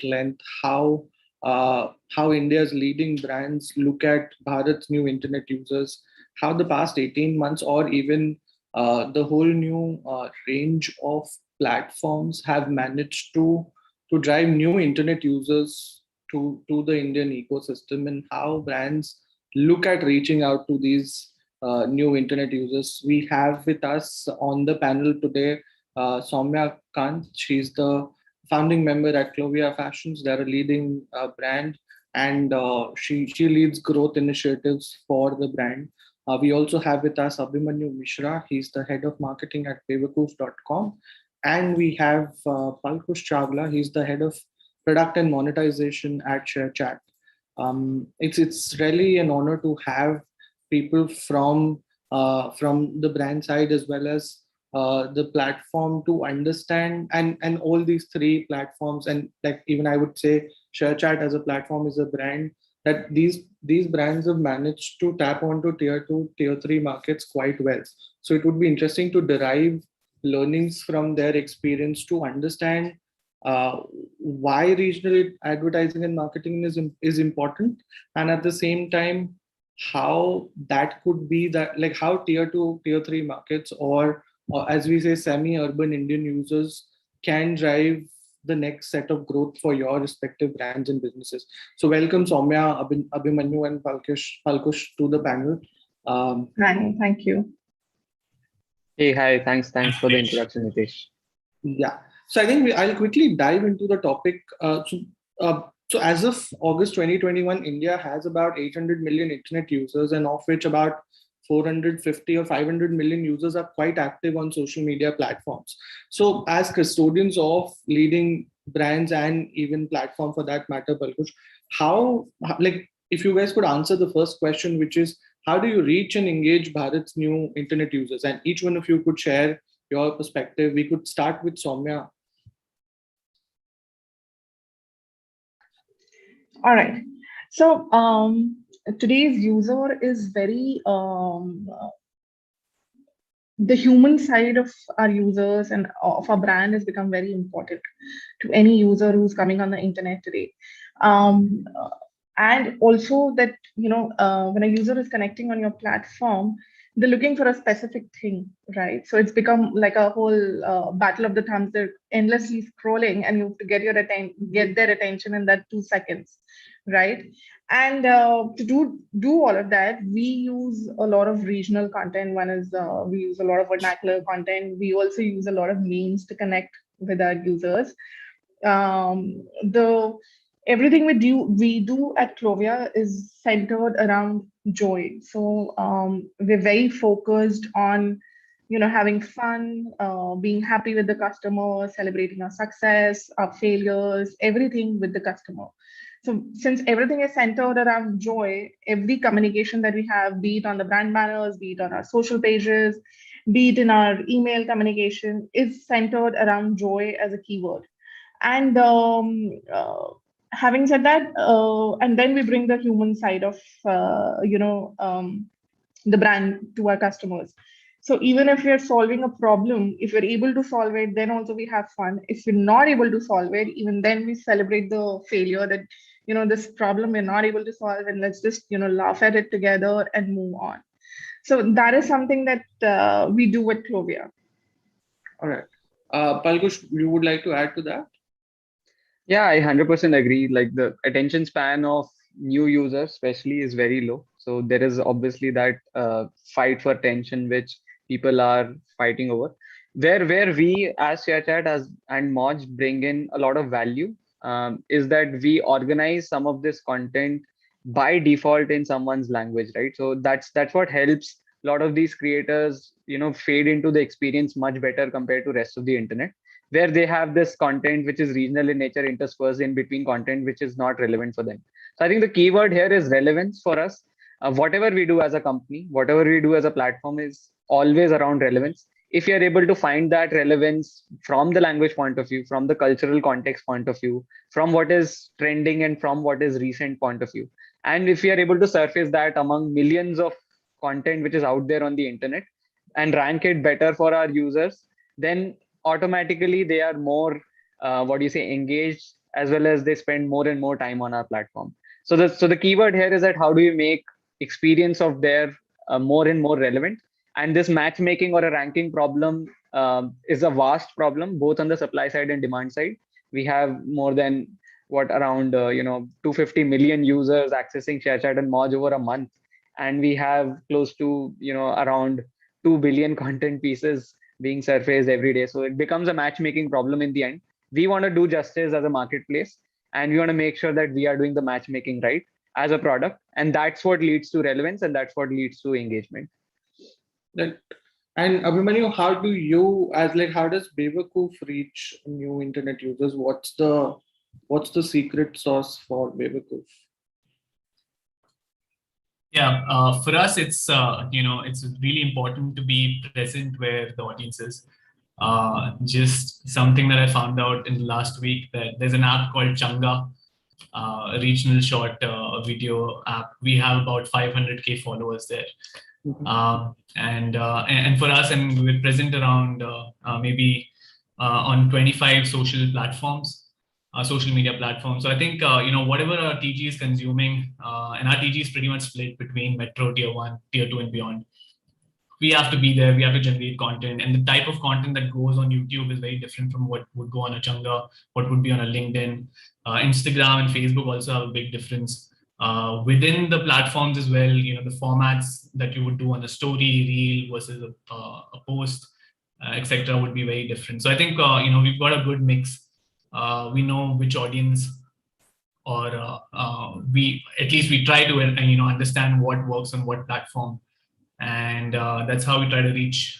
length how India's leading brands look at Bharat's new internet users, how the past 18 months or even the whole new range of platforms have managed to drive new internet users to the Indian ecosystem, and how brands look at reaching out to these new internet users. We have with us on the panel today Soumya Kant. She's the founding member at Clovia Fashions. They're a leading brand, and she leads growth initiatives for the brand. We also have with us Abhimanyu Mishra. He's the head of marketing at paperproof.com. And we have Palkush Chawla. He's the head of product and monetization at ShareChat. It's really an honor to have people from the brand side as well as the platform to understand, and all these three platforms, and like even I would say ShareChat as a platform is a brand that these brands have managed to tap onto tier 2 tier 3 markets quite well. So it would be interesting to derive learnings from their experience to understand why regional advertising and marketing is important, and at the same time how that could be that, like how tier 2 tier 3 markets, or as we say semi-urban Indian users can drive the next set of growth for your respective brands and businesses. So welcome Soumya, Abhimanyu and Palkush to the panel. Hi, thank you. Hey, hi. Thanks for the introduction, Nitesh. Yeah. So I think I'll quickly dive into the topic. So as of August 2021, India has about 800 million internet users, and of which about 450 or 500 million users are quite active on social media platforms. So as custodians of leading brands and even platform for that matter, Palkush, like if you guys could answer the first question, which is how do you reach and engage Bharat's new internet users? And each one of you could share your perspective. We could start with Soumya. All right. So today's user is very the human side of our users and of our brand has become very important to any user who's coming on the internet today. And also that, when a user is connecting on your platform, they're looking for a specific thing, right? So it's become like a whole battle of the thumbs. They're endlessly scrolling and you have to get their attention in that 2 seconds, right? And to do all of that, we use a lot of regional content. One is we use a lot of vernacular content. We also use a lot of memes to connect with our users. The Everything we do at Clovia is centered around joy. So we're very focused on having fun, being happy with the customer, celebrating our success, our failures, everything with the customer. So since everything is centered around joy, every communication that we have, be it on the brand banners, be it on our social pages, be it in our email communication, is centered around joy as a keyword. And having said that, and then we bring the human side of the brand to our customers. So even if we're solving a problem, if we're able to solve it, then also we have fun. If we're not able to solve it, even then we celebrate the failure that, this problem we're not able to solve, and let's just, laugh at it together and move on. So that is something that we do with Clovia. All right. Palkush, you would like to add to that? Yeah, I 100% agree. Like the attention span of new users, especially, is very low. So there is obviously that fight for attention, which people are fighting over. Where we as ShareChat as and Moj bring in a lot of value is that we organize some of this content by default in someone's language, right? So that's what helps a lot of these creators, fade into the experience much better compared to rest of the internet, where they have this content which is regional in nature interspersed in between content which is not relevant for them. So I think the keyword here is relevance for us. Whatever we do as a company, whatever we do as a platform is always around relevance. If you're able to find that relevance from the language point of view, from the cultural context point of view, from what is trending and from what is recent point of view, and if we are able to surface that among millions of content which is out there on the internet and rank it better for our users, then automatically they are more engaged as well as they spend more and more time on our platform. So the keyword here is that how do you make experience of their more and more relevant? And this matchmaking or a ranking problem is a vast problem, both on the supply side and demand side. We have more than what around 250 million users accessing ShareChat and Moj over a month, and we have close to around 2 billion content pieces being surfaced every day. So it becomes a matchmaking problem in the end. We want to do justice as a marketplace, and we want to make sure that we are doing the matchmaking right as a product, and that's what leads to relevance, and that's what leads to engagement. That, and Abhimanyu, how do you, as like, how does Bewakoof reach new internet users? What's the secret sauce for Bewakoof? Yeah, for us, it's it's really important to be present where the audience is. Just something that I found out in the last week, that there's an app called Changa, a regional short video app. We have about 500K followers there. And for us, and we're present around maybe on 25 social platforms, social media platforms. So I think whatever our TG is consuming, and our TG is pretty much split between metro, tier 1, tier 2, and beyond. We have to be there. We have to generate content, and the type of content that goes on YouTube is very different from what would go on a Changa, what would be on a LinkedIn. Instagram and Facebook also have a big difference. Within the platforms as well, the formats that you would do on a story, reel versus a post, etc., would be very different. So I think we've got a good mix. We know which audience, or we try to understand what works on what platform, and that's how we try to reach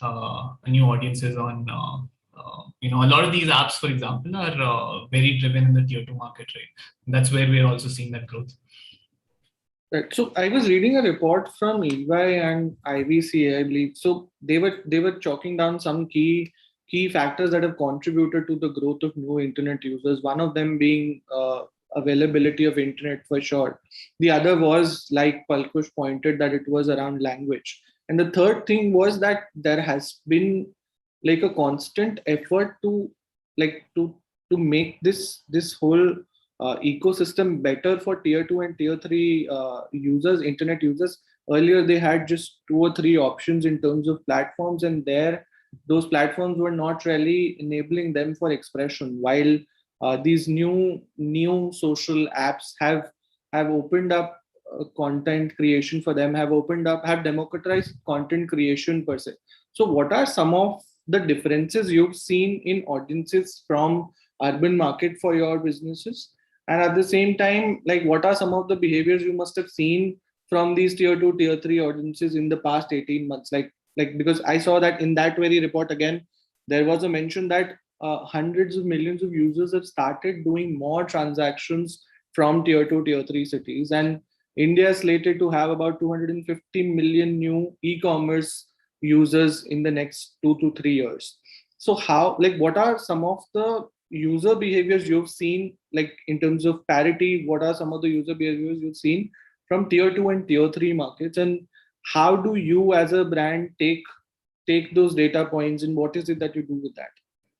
new audiences on. A lot of these apps, for example, are very driven in the tier 2 market, right? And that's where we're also seeing that growth. Right. So I was reading a report from EY and IVCA, I believe. So they were chalking down some key factors that have contributed to the growth of new internet users. One of them being availability of internet, for sure. The other was, like Palkush pointed, that it was around language. And the third thing was that there has been like a constant effort to make this whole ecosystem better for tier 2 and tier 3 users, internet users. Earlier, they had just 2 or 3 options in terms of platforms, and those platforms were not really enabling them for expression. While these new social apps have opened up content creation for them, have democratized content creation per se. So what are some of the differences you've seen in audiences from urban market for your businesses? And at the same time, like, what are some of the behaviors you must have seen from these tier 2, tier 3 audiences in the past 18 months? Like because I saw that in that very report, again, there was a mention that hundreds of millions of users have started doing more transactions from tier 2, tier 3 cities. And India is slated to have about 250 million new e-commerce users in the next 2 to 3 years. So what are some of the user behaviors you've seen, like in terms of parity? What are some of the user behaviors you've seen from tier 2 and tier 3 markets, and how do you as a brand take those data points, and what is it that you do with that?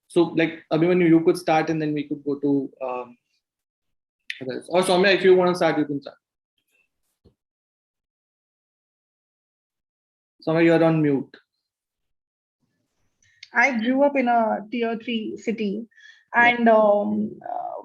So, like, Abhimanyu, you could start, and then we could go to others. Or Soumya, if you want to start, you can start. Soumya, you're on mute. I grew up in a tier 3 city, and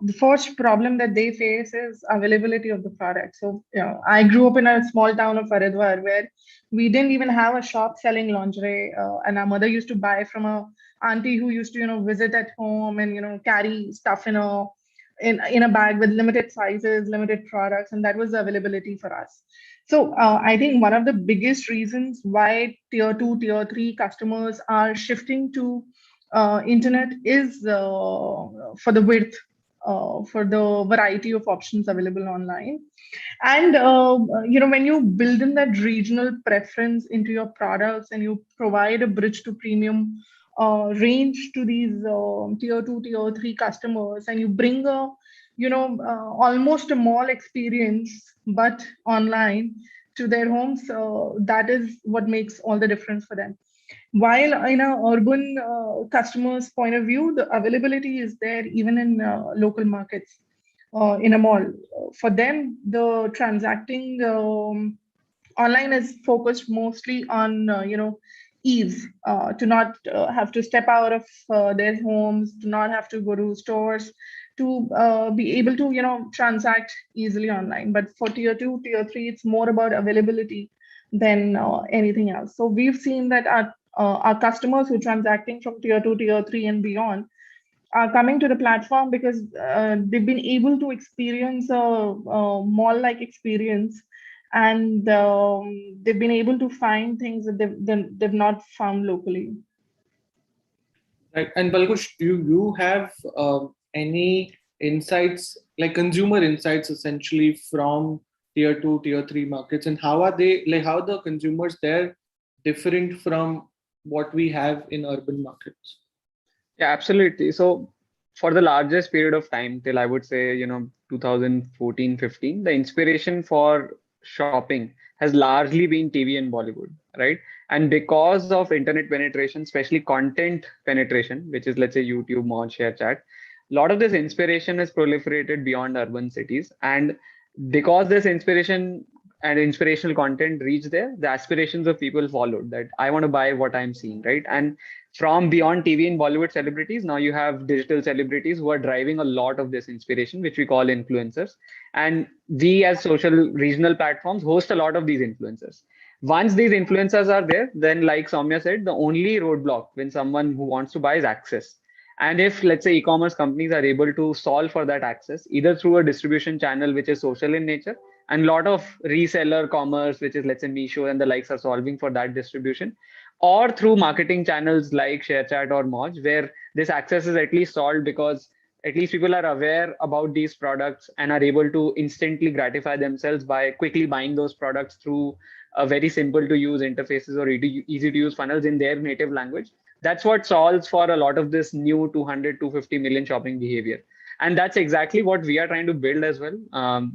the first problem that they face is availability of the product. So, I grew up in a small town of Haridwar where we didn't even have a shop selling lingerie, and our mother used to buy from a auntie who used to, visit at home and carry stuff in a bag with limited sizes, limited products, and that was the availability for us. So I think one of the biggest reasons why tier 2, tier 3 customers are shifting to internet is for the width, for the variety of options available online. And when you build in that regional preference into your products and you provide a bridge to premium range to these tier 2, tier 3 customers, and you bring a almost a mall experience but online to their homes, that is what makes all the difference for them. While in a urban customer's point of view, the availability is there even in local markets. in a mall. For them, the transacting online is focused mostly on ease, to not have to step out of their homes, to not have to go to stores, to be able to transact easily online. But for tier 2, tier 3, it's more about availability than anything else. So we've seen that our customers who are transacting from tier 2, tier 3 and beyond are coming to the platform because they've been able to experience a mall-like experience, and they've been able to find things that they've not found locally. Right. And Palkush, do you have any insights, like consumer insights, essentially from tier 2, tier 3 markets, and how are they, like, how the consumers there different from what we have in urban markets? Yeah, absolutely. So for the largest period of time, till I would say, 2014, 15, the inspiration for shopping has largely been TV and Bollywood, right? And because of internet penetration, especially content penetration, which is, let's say, YouTube, Moj, ShareChat, a lot of this inspiration has proliferated beyond urban cities. And because this inspiration and inspirational content reached there, the aspirations of people followed that I want to buy what I'm seeing, right? And from beyond TV and Bollywood celebrities, now you have digital celebrities who are driving a lot of this inspiration, which we call influencers. And we, as social regional platforms, host a lot of these influencers. Once these influencers are there, then, like Soumya said, the only roadblock when someone who wants to buy is access. And if, let's say, e-commerce companies are able to solve for that access, either through a distribution channel which is social in nature, and a lot of reseller commerce, which is, let's say, Mishra and the likes, are solving for that distribution, or through marketing channels like ShareChat or Moj, where this access is at least solved because at least people are aware about these products and are able to instantly gratify themselves by quickly buying those products through a very simple to use interfaces or easy to use funnels in their native language. That's what solves for a lot of this new 200, 250 million shopping behavior. And that's exactly what we are trying to build as well.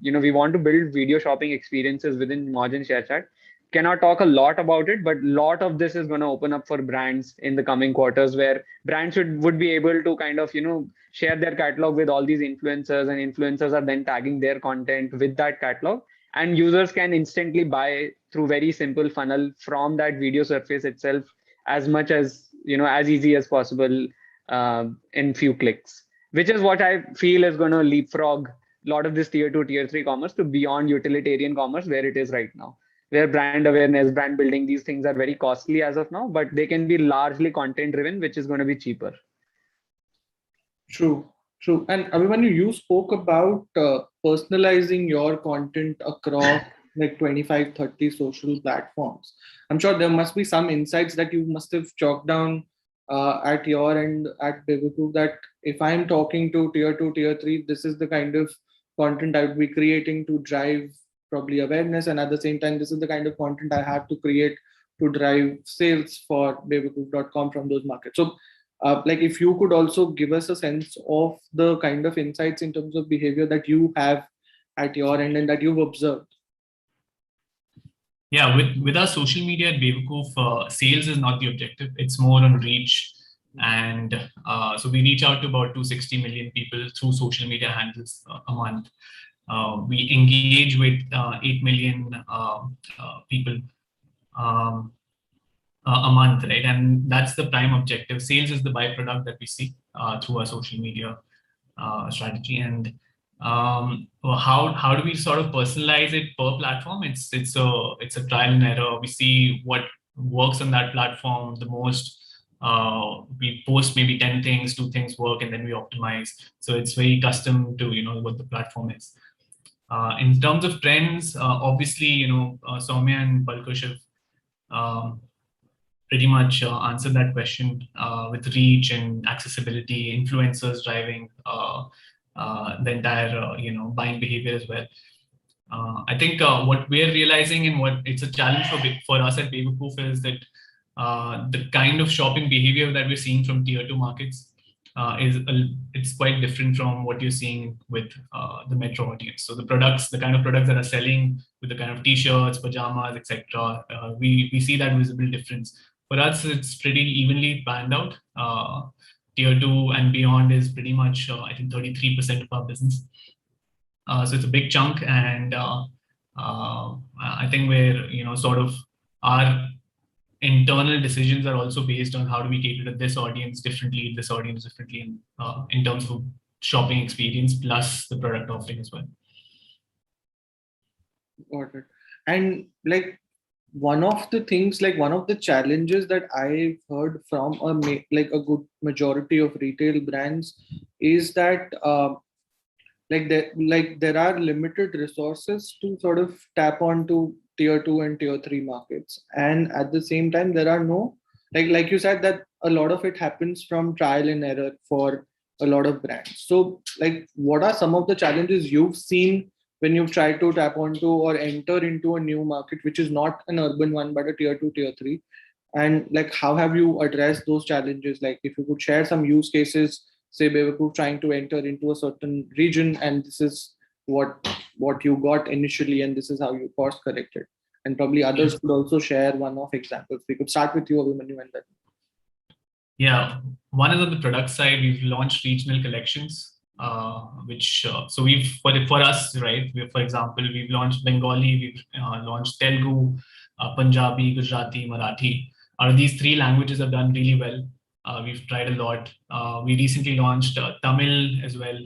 We want to build video shopping experiences within Moj and ShareChat. Cannot talk a lot about it, but a lot of this is going to open up for brands in the coming quarters, where brands would be able to kind of share their catalog with all these influencers, and influencers are then tagging their content with that catalog, and users can instantly buy through very simple funnel from that video surface itself, as much as as easy as possible, in few clicks, which is what I feel is going to leapfrog a lot of this tier 2, tier 3 commerce to beyond utilitarian commerce where it is right now, where brand awareness, brand building, these things are very costly as of now, but they can be largely content driven, which is going to be cheaper. True, true. And Abhimanyu, you spoke about personalizing your content across like 25, 30 social platforms. I'm sure there must be some insights that you must have chalked down at your end at Biviku, that if I'm talking to tier 2, tier 3, this is the kind of content I would be creating to drive probably awareness. And at the same time, this is the kind of content I have to create to drive sales for babycook.com from those markets. So like if you could also give us a sense of the kind of insights in terms of behavior that you have at your end and that you've observed. Yeah, with our social media at Bewakoof, sales is not the objective. It's more on reach. And so we reach out to about 260 million people through social media handles a month. We engage with 8 million people a month, right? And that's the prime objective. Sales is the byproduct that we see through our social media strategy. And how do we sort of personalize it per platform? It's a trial and error. We see what works on that platform the most. We post maybe 10 things, 2 things work, and then we optimize. So it's very custom to what the platform is. In terms of trends, obviously Soumya and Palkush have pretty much answered that question with reach and accessibility, influencers driving the entire buying behavior as well. I think what we're realizing and what it's a challenge for us at Bewakoof is that the kind of shopping behavior that we're seeing from tier 2 markets it's quite different from what you're seeing with the metro audience. So the kind of products that are selling with the kind of t-shirts, pajamas, etc. We see that visible difference. For us, it's pretty evenly planned out. Tier 2 and beyond is pretty much I think 33% of our business. So it's a big chunk, and I think we're, sort of our internal decisions are also based on how do we cater to this audience differently, in terms of shopping experience plus the product offering as well. Got it. And like one of the things, like one of the challenges that I've heard from a good majority of retail brands is that there are limited resources to sort of tap onto tier 2 and tier 3 markets, and at the same time there are no, like you said, that a lot of it happens from trial and error for a lot of brands. So like what are some of the challenges you've seen when you try to tap onto or enter into a new market which is not an urban one but a tier 2 tier 3, and like how have you addressed those challenges? Like if you could share some use cases, say Bewakoof trying to enter into a certain region, and this is what you got initially, and this is how you course corrected. And probably others could also share one-off examples. We could start with you, Abhimanyu, and then. Yeah, one is on the product side. We've launched regional collections, which so we've for us, right? For example, we've launched Bengali, we've launched Telugu, Punjabi, Gujarati, Marathi. These three languages have done really well. We've tried a lot. We recently launched Tamil as well.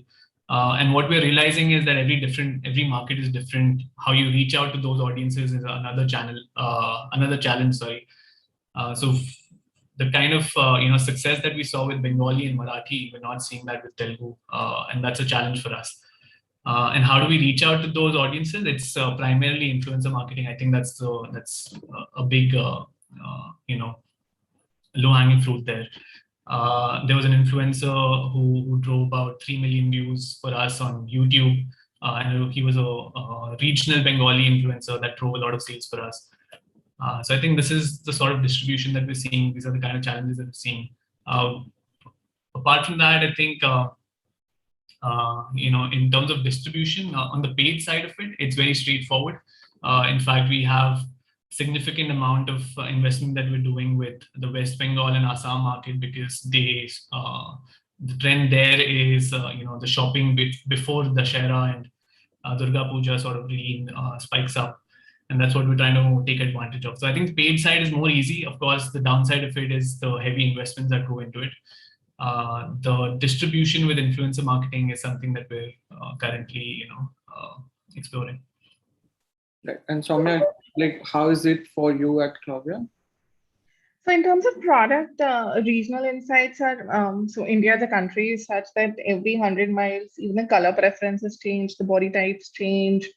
And what we're realizing is that every market is different. How you reach out to those audiences is another challenge. Sorry. So the kind of success that we saw with Bengali and Marathi, we're not seeing that with Telugu, and that's a challenge for us. And how do we reach out to those audiences? It's primarily influencer marketing. I think that's a big low-hanging fruit there. There was an influencer who drove about 3 million views for us on YouTube. And he was a regional Bengali influencer that drove a lot of sales for us. So I think this is the sort of distribution that we're seeing. These are the kind of challenges that we're seeing. Apart from that, I think, in terms of distribution, on the paid side of it, it's very straightforward. In fact, we have significant amount of investment that we're doing with the West Bengal and Assam market, because the trend there is, the shopping before Dussehra and Durga Puja sort of really spikes up. And that's what we're trying to take advantage of. So I think the paid side is more easy. Of course, the downside of it is the heavy investments that go into it. The distribution with influencer marketing is something that we're currently, exploring. Right. And Soumya, like how is it for you at Clovia? So in terms of product, regional insights are, so India as a country is such that every 100 miles, even the color preferences change, the body types change,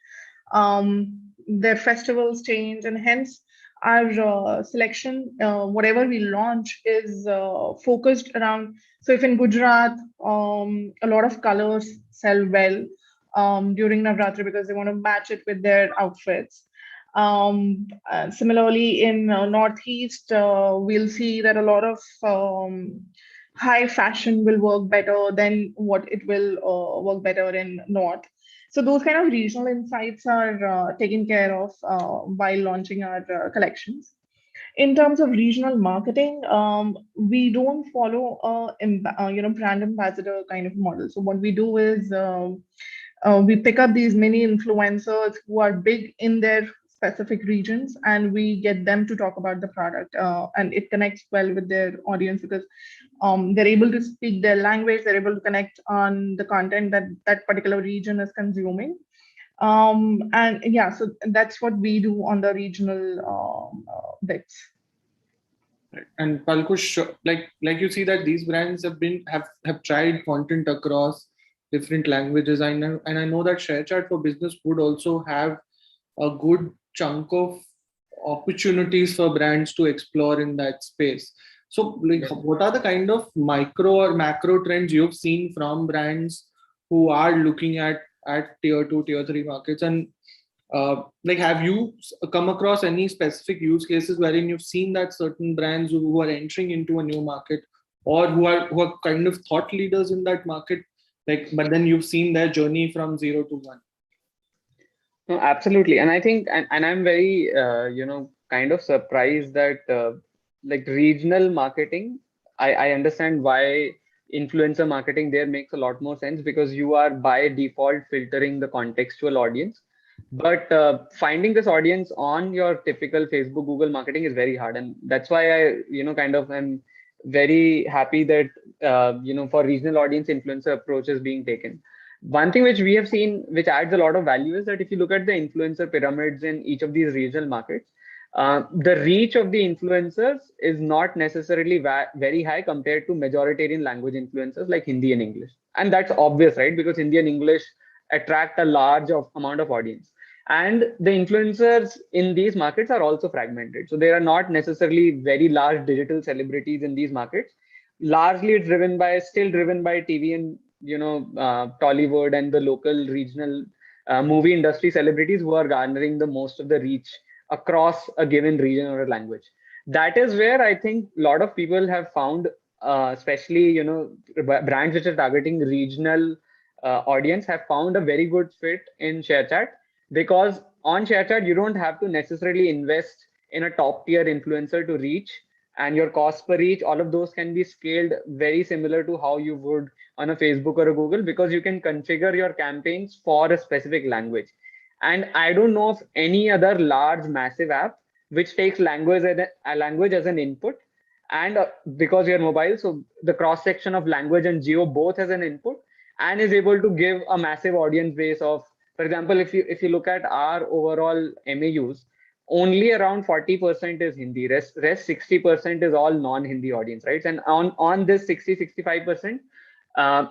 their festivals change, and hence our selection, whatever we launch is focused around. So if in Gujarat, a lot of colors sell well during Navratri because they want to match it with their outfits. Similarly, in Northeast, we'll see that a lot of high fashion will work better than what it will work better in North. So those kind of regional insights are taken care of while launching our collections. In terms of regional marketing, we don't follow a brand ambassador kind of model. So what we do is we pick up these mini influencers who are big in their specific regions, and we get them to talk about the product, and it connects well with their audience because they're able to speak their language, they're able to connect on the content that that particular region is consuming. And yeah, so that's what we do on the regional bits. Right. And Palkush, like you see that these brands have tried content across different languages. I know, and I know that ShareChat for Business would also have a good chunk of opportunities for brands to explore in that space. So, like, what are the kind of micro or macro trends you've seen from brands who are looking at tier 2, tier 3 markets? And like, have you come across any specific use cases wherein you've seen that certain brands who are entering into a new market, or who are kind of thought leaders in that market, like, but then you've seen their journey from 0 to 1? No, absolutely. And I think, and I'm very, kind of surprised that like regional marketing, I understand why influencer marketing there makes a lot more sense because you are by default filtering the contextual audience. But finding this audience on your typical Facebook, Google marketing is very hard. And that's why I, kind of am very happy that, for regional audience influencer approach is being taken. One thing which we have seen, which adds a lot of value, is that if you look at the influencer pyramids in each of these regional markets, the reach of the influencers is not necessarily very high compared to majoritarian language influencers like Hindi and English. And that's obvious, right? Because Hindi and English attract a large amount of audience. And the influencers in these markets are also fragmented. So there are not necessarily very large digital celebrities in these markets. Largely, it's still driven by TV and Tollywood and the local regional movie industry celebrities who are garnering the most of the reach across a given region or a language. That is where I think a lot of people have found, especially brands which are targeting regional audience, have found a very good fit in ShareChat, because on ShareChat you don't have to necessarily invest in a top tier influencer to reach, and your cost per reach, all of those can be scaled very similar to how you would on a Facebook or a Google, because you can configure your campaigns for a specific language. And I don't know of any other large massive app which takes language as an input, and because you're mobile, so the cross section of language and geo both as an input, and is able to give a massive audience base of, for example, if you look at our overall MAUs, only around 40% is Hindi. Rest 60% is all non-Hindi audience, right? And on this 65%,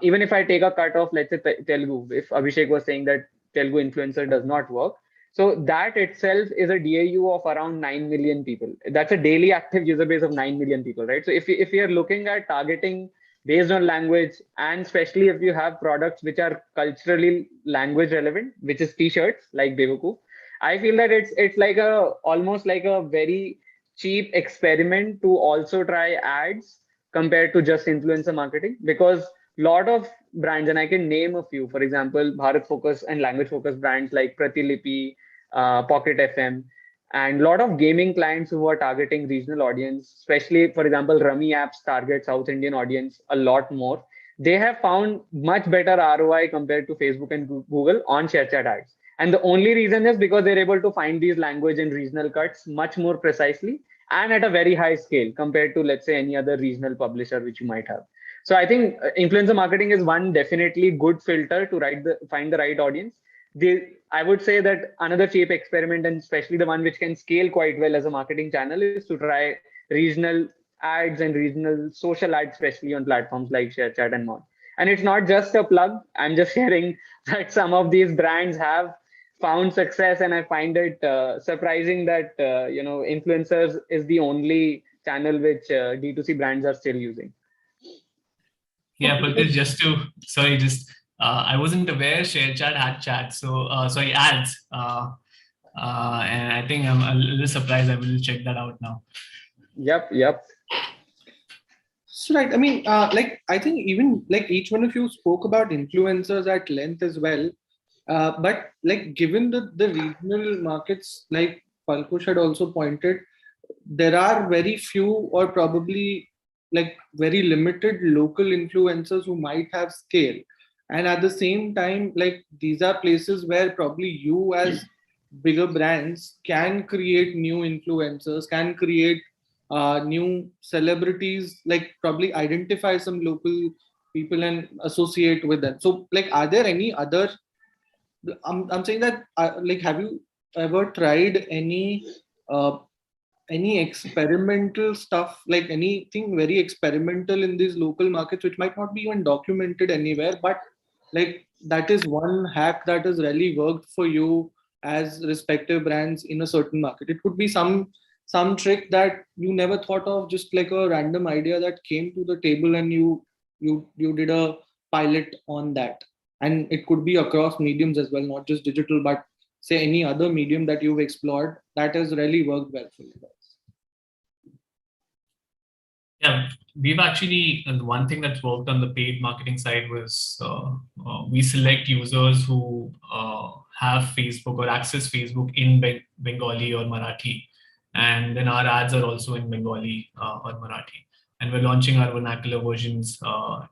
even if I take a cut of, let's say, Telugu, if Abhishek was saying that Telugu influencer does not work, so that itself is a DAU of around 9 million people. That's a daily active user base of 9 million people, right? So if we are looking at targeting based on language, and especially if you have products which are culturally language relevant, which is t-shirts like Bevaku, I feel that it's like almost like a very cheap experiment to also try ads compared to just influencer marketing, because a lot of brands, and I can name a few, for example, Bharat Focus and language focused brands like Pratilipi, Pocket FM, and a lot of gaming clients who are targeting regional audience, especially, for example, Rummy apps target South Indian audience a lot more. They have found much better ROI compared to Facebook and Google on ShareChat ads. And the only reason is because they're able to find these language and regional cuts much more precisely and at a very high scale compared to, let's say, any other regional publisher which you might have. So I think influencer marketing is one definitely good filter to find the right audience. I would say that another cheap experiment, and especially the one which can scale quite well as a marketing channel, is to try regional ads and regional social ads, especially on platforms like ShareChat and more. And it's not just a plug. I'm just sharing that some of these brands have found success, and I find it surprising that influencers is the only channel which D2C brands are still using. Yeah, but I wasn't aware ShareChat had chat, so ads. And I think I'm a little surprised. I will check that out now. Yep. So right, I mean, I think even like each one of you spoke about influencers at length as well. But like given the regional markets, like Palkush had also pointed, there are very few or probably like very limited local influencers who might have scale. And at the same time, like these are places where probably you as bigger brands can create new influencers, can create new celebrities, like probably identify some local people and associate with them. So like, are there any other, I'm saying that like, have you ever tried any experimental stuff, like anything very experimental in these local markets, which might not be even documented anywhere, but like that is one hack that has really worked for you as respective brands in a certain market? It could be some trick that you never thought of, just like a random idea that came to the table and you did a pilot on that. And it could be across mediums as well, not just digital, but say any other medium that you've explored that has really worked well for you guys. Yeah, we've actually, and one thing that's worked on the paid marketing side was we select users who have Facebook or access Facebook in Bengali or Marathi. And then our ads are also in Bengali or Marathi. and we're launching our vernacular versions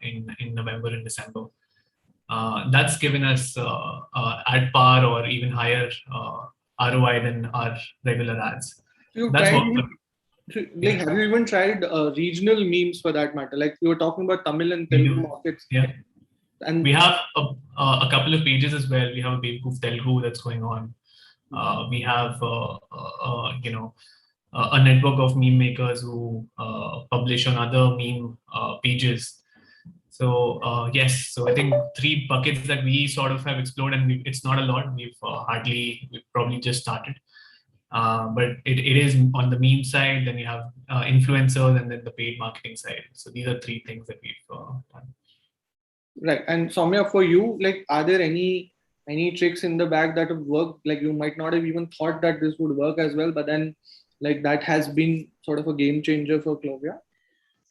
in November and December. That's given us at par or even higher ROI than our regular ads. That's what. Like, have you even tried regional memes for that matter? Like you were talking about Tamil and We Telugu do. markets. Yeah. And we have a couple of pages as well. We have a Babakoof Telugu that's going on. We have a network of meme makers who publish on other meme pages. So yes, so I think 3 buckets that we sort of have explored, and it's not a lot. We've probably just started. But it is on the meme side, then you have influencers, and then the paid marketing side. So these are 3 things that we've done. Right. And Soumya, for you, like, are there any tricks in the bag that have worked? Like you might not have even thought that this would work as well, but then like that has been sort of a game changer for Clovia?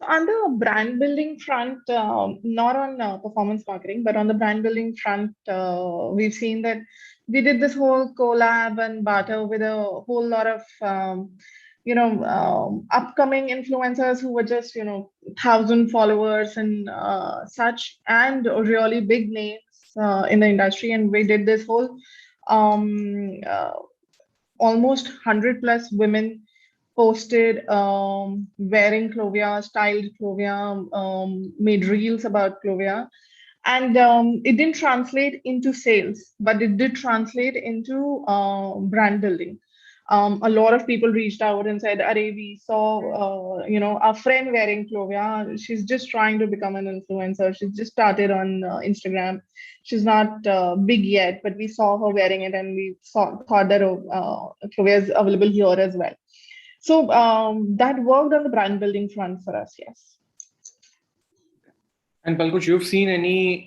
On the brand building front, not on performance marketing, but on the brand building front, we've seen that we did this whole collab and barter with a whole lot of, upcoming influencers who were just, 1,000 followers and such, and really big names in the industry. And we did this whole almost 100 plus women posted wearing Clovia, styled Clovia, made reels about Clovia. And it didn't translate into sales, but it did translate into brand building. A lot of people reached out and said, "Arey, we saw, our friend wearing Clovia. She's just trying to become an influencer. She's just started on Instagram. She's not big yet, but we saw her wearing it, and we thought that Clovia is available here as well." So that worked on the brand building front for us, yes. And Palkush, you've seen any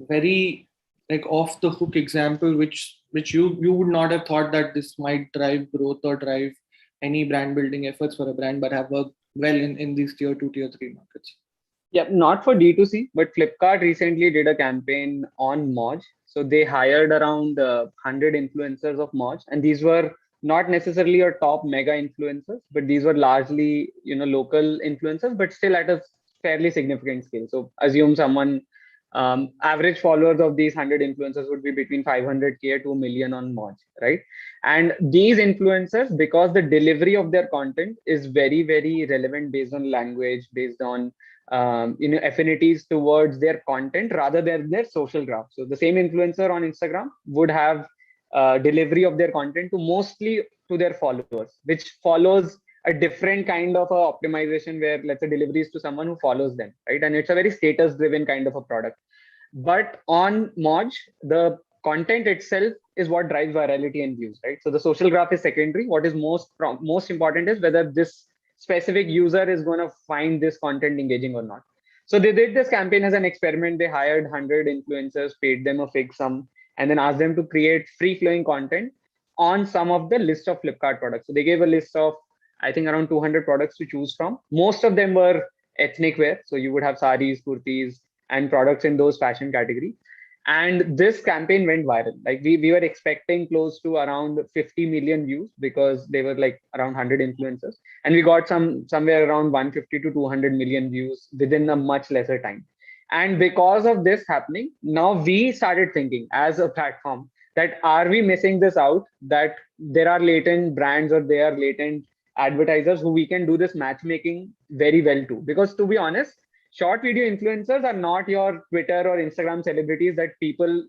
very like off the hook example which you would not have thought that this might drive growth or drive any brand building efforts for a brand, but have worked well in these tier 2, tier 3 markets? Yeah, not for D2C, but Flipkart recently did a campaign on Moj. So they hired around 100 influencers of Moj, and these were not necessarily your top mega influencers, but these were largely, local influencers, but still at a fairly significant scale. So assume someone, average followers of these 100 influencers would be between 500K to 1 million on Moj, right? And these influencers, because the delivery of their content is very, very relevant based on language, based on affinities towards their content rather than their social graph. So the same influencer on Instagram would have delivery of their content to mostly to their followers, which follows a different kind of a optimization where, let's say, delivery is to someone who follows them, right? And it's a very status driven kind of a product. But on Moj, the content itself is what drives virality and views, right? So the social graph is secondary. What is most important is whether this specific user is going to find this content engaging or not. So they did this campaign as an experiment. They hired 100 influencers, paid them a fixed sum, and then asked them to create free flowing content on some of the list of Flipkart products. So they gave a list of, I think, around 200 products to choose from. Most of them were ethnic wear. So you would have saris, kurtis, and products in those fashion category. And this campaign went viral. Like we were expecting close to around 50 million views because they were like around 100 influencers. And we got somewhere around 150 to 200 million views within a much lesser time. And because of this happening, now we started thinking as a platform that are we missing this out, that there are latent brands or there are latent advertisers who we can do this matchmaking very well to. Because to be honest, short video influencers are not your Twitter or Instagram celebrities that people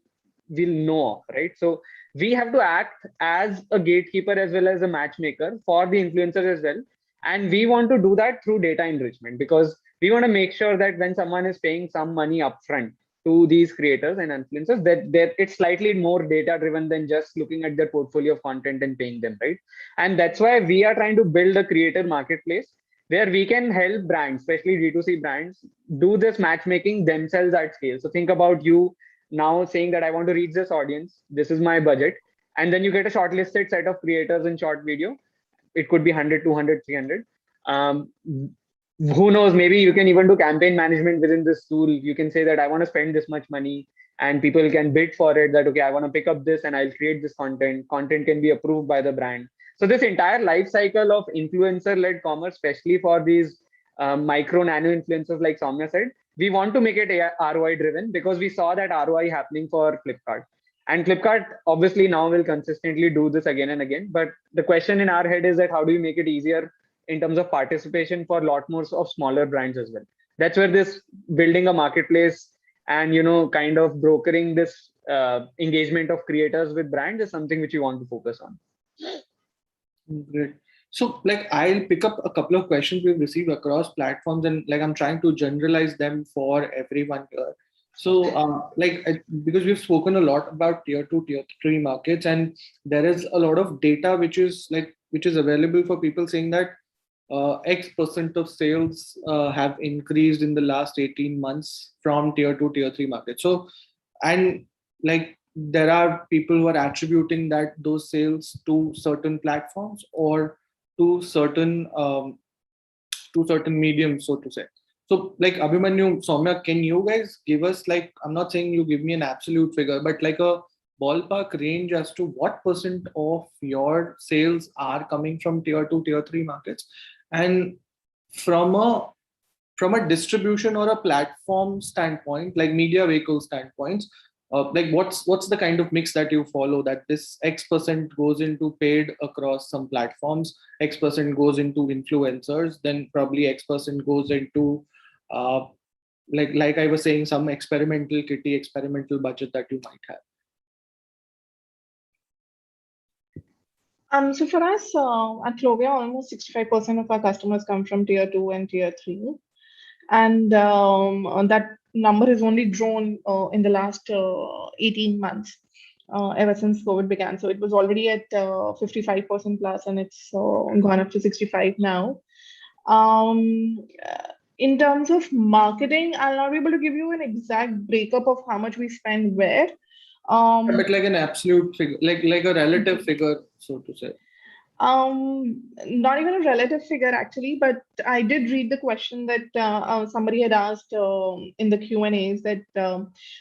will know of, right? So we have to act as a gatekeeper as well as a matchmaker for the influencers as well. And we want to do that through data enrichment, because we want to make sure that when someone is paying some money upfront to these creators and influencers, that it's slightly more data driven than just looking at their portfolio of content and paying them, right? And that's why we are trying to build a creator marketplace where we can help brands, especially D2C brands, do this matchmaking themselves at scale. So think about you now saying that I want to reach this audience, this is my budget, and then you get a shortlisted set of creators in short video. It could be 100, 200, 300. Who knows, maybe you can even do campaign management within this tool. You can say that I want to spend this much money, and people can bid for it, that, okay, I want to pick up this and I'll create this content. Content can be approved by the brand. So this entire life cycle of influencer-led commerce, especially for these micro nano influencers, like Soumya said, we want to make it ROI driven because we saw that ROI happening for Flipkart. And Flipkart obviously now will consistently do this again and again. But the question in our head is that how do we make it easier in terms of participation for a lot more of smaller brands as well? That's where this building a marketplace and kind of brokering this engagement of creators with brands is something which we want to focus on. Great. So like I'll pick up a couple of questions we've received across platforms, and like I'm trying to generalize them for everyone here. So because we've spoken a lot about tier 2, tier 3 markets, and there is a lot of data which is available for people saying that X% of sales have increased in the last 18 months from tier 2, tier 3 markets. So, and like there are people who are attributing that those sales to certain platforms or to certain mediums, so to say. So like Abhimanyu, Soumya, can you guys give us, like, I'm not saying you give me an absolute figure, but like a ballpark range as to what percent of your sales are coming from tier 2, tier 3 markets? And from a distribution or a platform standpoint, like media vehicle standpoints, like what's the kind of mix that you follow, that this X% goes into paid across some platforms, X% goes into influencers, then probably X% goes into like I was saying, some experimental budget that you might have? So for us at Clovia, almost 65% of our customers come from tier 2 and tier 3. And that number has only grown in the last 18 months, ever since COVID began. So it was already at 55% plus, and it's gone up to 65 now. In terms of marketing, I'll not be able to give you an exact breakup of how much we spend where. But like an absolute figure, like a relative figure, so to say. Not even a relative figure actually, but I did read the question that somebody had asked in the Q&As that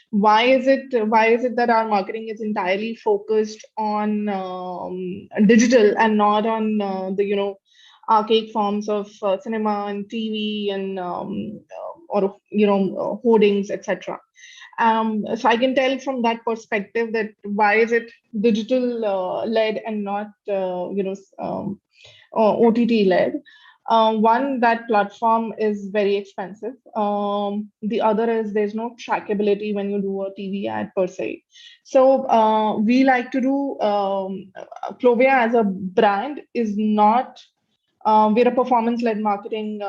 why is it that our marketing is entirely focused on digital and not on the archaic forms of cinema and TV and or hoardings, etc. So I can tell from that perspective that why is it digital led and not OTT led. One, that platform is very expensive. The other is there's no trackability when you do a TV ad per se. So we like to do Clovia as a brand is not. We're a performance-led marketing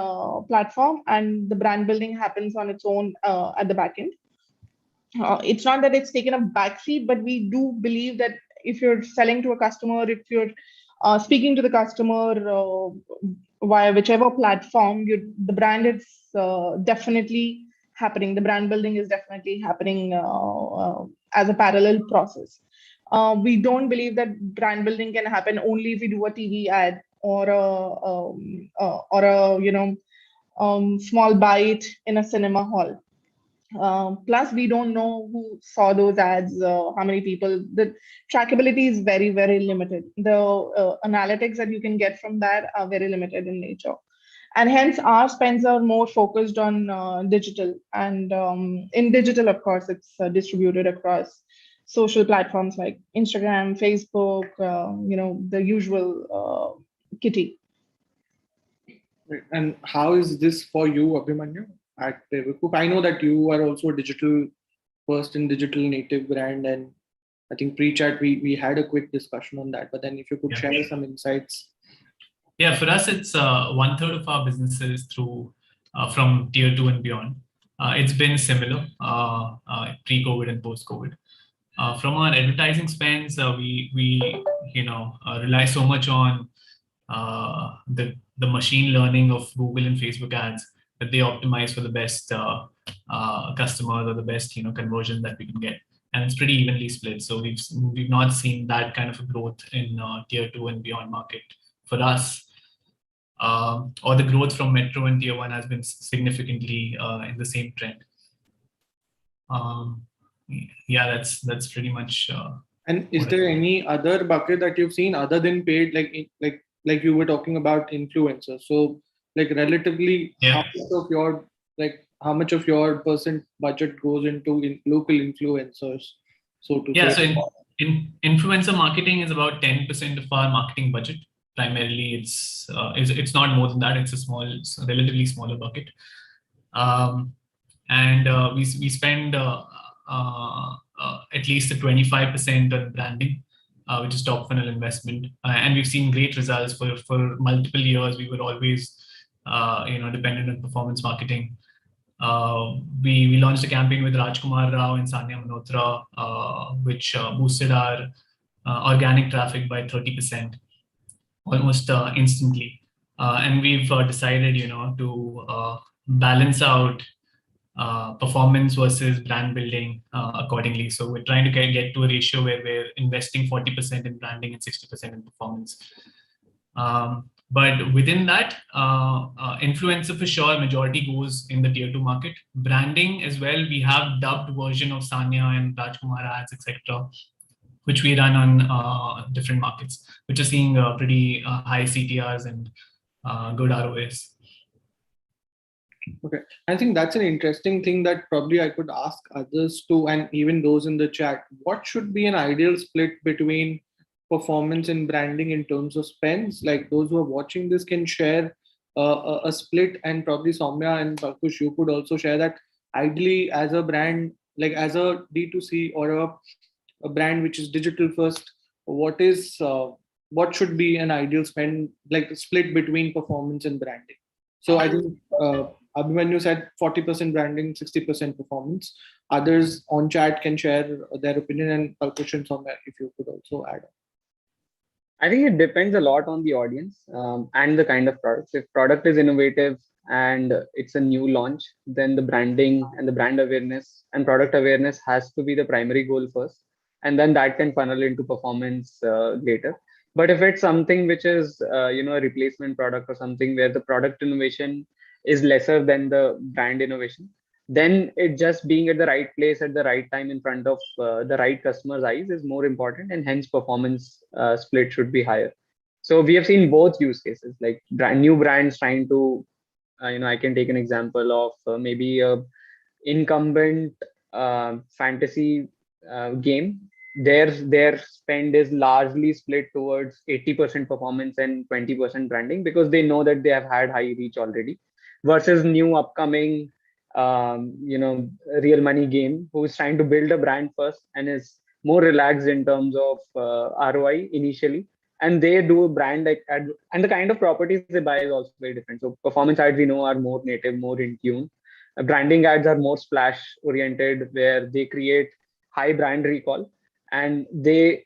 platform, and the brand building happens on its own at the back end. It's not that it's taken a backseat, but we do believe that if you're selling to a customer, if you're speaking to the customer via whichever platform, the brand is definitely happening. The brand building is definitely happening as a parallel process. We don't believe that brand building can happen only if we do a TV ad or a small bite in a cinema hall. Plus, we don't know who saw those ads, how many people. The trackability is very, very limited. The analytics that you can get from that are very limited in nature. And hence, our spends are more focused on digital. And in digital, of course, it's distributed across social platforms like Instagram, Facebook, the usual kitty. And how is this for you, Abhimanyu, at Papercoop? I know that you are also a digital native brand, and I think pre-chat we had a quick discussion on that. But then if you could share some insights. Yeah, for us, it's 1/3 of our businesses through from tier 2 and beyond. It's been similar pre-COVID and post-COVID. From our advertising spends, we rely so much on the machine learning of Google and Facebook ads that they optimize for the best customers or the best conversion that we can get, and it's pretty evenly split. So we've not seen that kind of a growth in tier 2 and beyond market for us. Or the growth from metro and tier 1 has been significantly in the same trend. Yeah, that's pretty much And is there any other bucket that you've seen other than paid, like you were talking about influencers? So like relatively, Yeah. how much of your percent budget goes into local influencers, so to Yeah, say? so in influencer marketing is about 10% of our marketing budget. Primarily, it's not more than that. It's a relatively smaller bucket. And we spend at least a 25% on branding, which is top funnel investment, and we've seen great results for multiple years. We were always dependent on performance marketing. We launched a campaign with Rajkumar Rao and Sanya Manotra, which boosted our organic traffic by 30%, almost instantly. And we've decided, to balance out performance versus brand building accordingly. So we're trying to get to a ratio where we're investing 40% in branding and 60% in performance. But within that, influencer for sure, majority goes in the tier 2 market. Branding as well, we have dubbed version of Sanya and Rajkumar ads, etc., which we run on different markets, which are seeing pretty high CTRs and good ROAs. Okay, I think that's an interesting thing that probably I could ask others too, and even those in the chat. What should be an ideal split between performance and branding in terms of spends? Like those who are watching this can share a split, and probably Soumya and Palkush, you could also share that. Ideally, as a brand, like as a D2C or a brand which is digital first, what should be an ideal spend, like split between performance and branding? So I think Abhimanyu said 40% branding, 60% performance. Others on chat can share their opinion, and Palkush and Soumya, if you could also add on. I think it depends a lot on the audience and the kind of product. If product is innovative and it's a new launch, then the branding and the brand awareness and product awareness has to be the primary goal first, and then that can funnel into performance later. But if it's something which is a replacement product or something where the product innovation is lesser than the brand innovation, then it just being at the right place at the right time in front of the right customer's eyes is more important, and hence performance split should be higher. So we have seen both use cases, like new brands trying to I can take an example of maybe a incumbent fantasy game. Their spend is largely split towards 80% performance and 20% branding, because they know that they have had high reach already, versus new upcoming real money game who's trying to build a brand first and is more relaxed in terms of ROI initially, and they do a brand and the kind of properties they buy is also very different. So performance ads we know are more native, more in tune. Branding ads are more splash oriented, where they create high brand recall, and those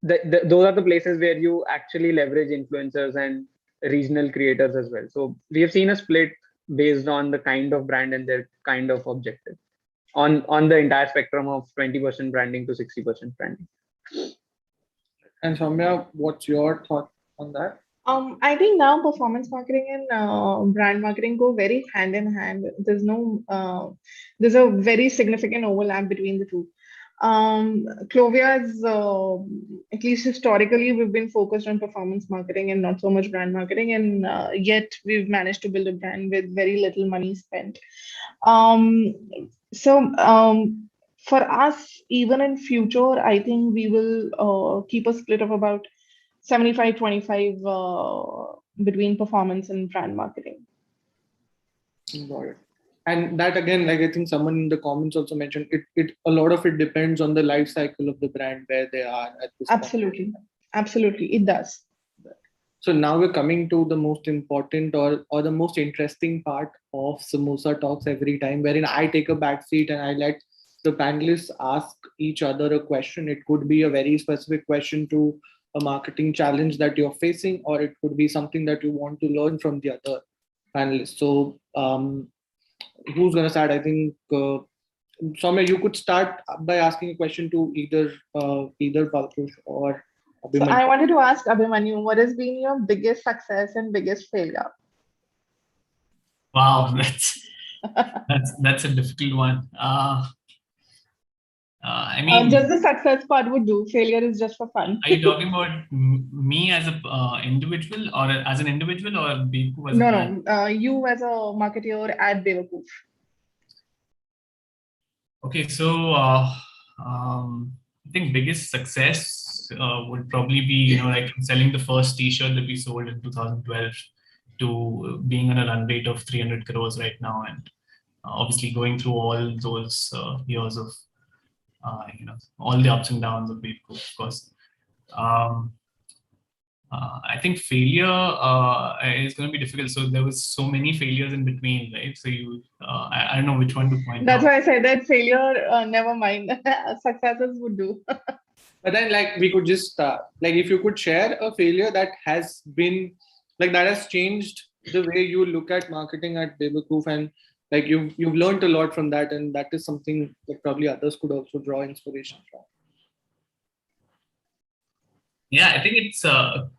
are the places where you actually leverage influencers and regional creators as well. So we have seen a split based on the kind of brand and their kind of objective on the entire spectrum of 20% branding to 60% branding. And Soumya, what's your thought on that? I think now performance marketing and brand marketing go very hand in hand. There's a very significant overlap between the two. Clovia's, at least historically, we've been focused on performance marketing and not so much brand marketing, and yet we've managed to build a brand with very little money spent. For us, even in future, I think we will keep a split of about 75-25 between performance and brand marketing. Got it. And that again, like I think someone in the comments also mentioned, it a lot of it depends on the life cycle of the brand, where they are at this Absolutely. point. Absolutely, it does. So now we're coming to the most important or the most interesting part of Samosa Talks every time, wherein I take a back seat and I let the panelists ask each other a question. It could be a very specific question to a marketing challenge that you're facing, or it could be something that you want to learn from the other panelists. So who's going to start? I think Soumya, you could start by asking a question to either Palkush or Abhimanyu. So I wanted to ask Abhimanyu, what has been your biggest success and biggest failure? Wow, that's a difficult one. I mean, Just the success part would do. Failure is just for fun. are you talking about me as a individual, or as an individual, or Beku as a No, brand? no. You as a marketer at Bewakoof. Okay, so I think biggest success would probably be, like selling the first T-shirt that we sold in 2012 to being on a run rate of 300 crores right now, and obviously going through all those years of all the ups and downs of Beku, of course. Um, I think failure is going to be difficult. So there was so many failures in between, right? So I don't know which one to point That's out. why I said that failure, never mind. Successes would do. But then, like, we could just, like, if you could share a failure that has been, like, that has changed the way you look at marketing at Babyproof, and like you've learned a lot from that, and that is something that probably others could also draw inspiration from. Yeah, I think it's goal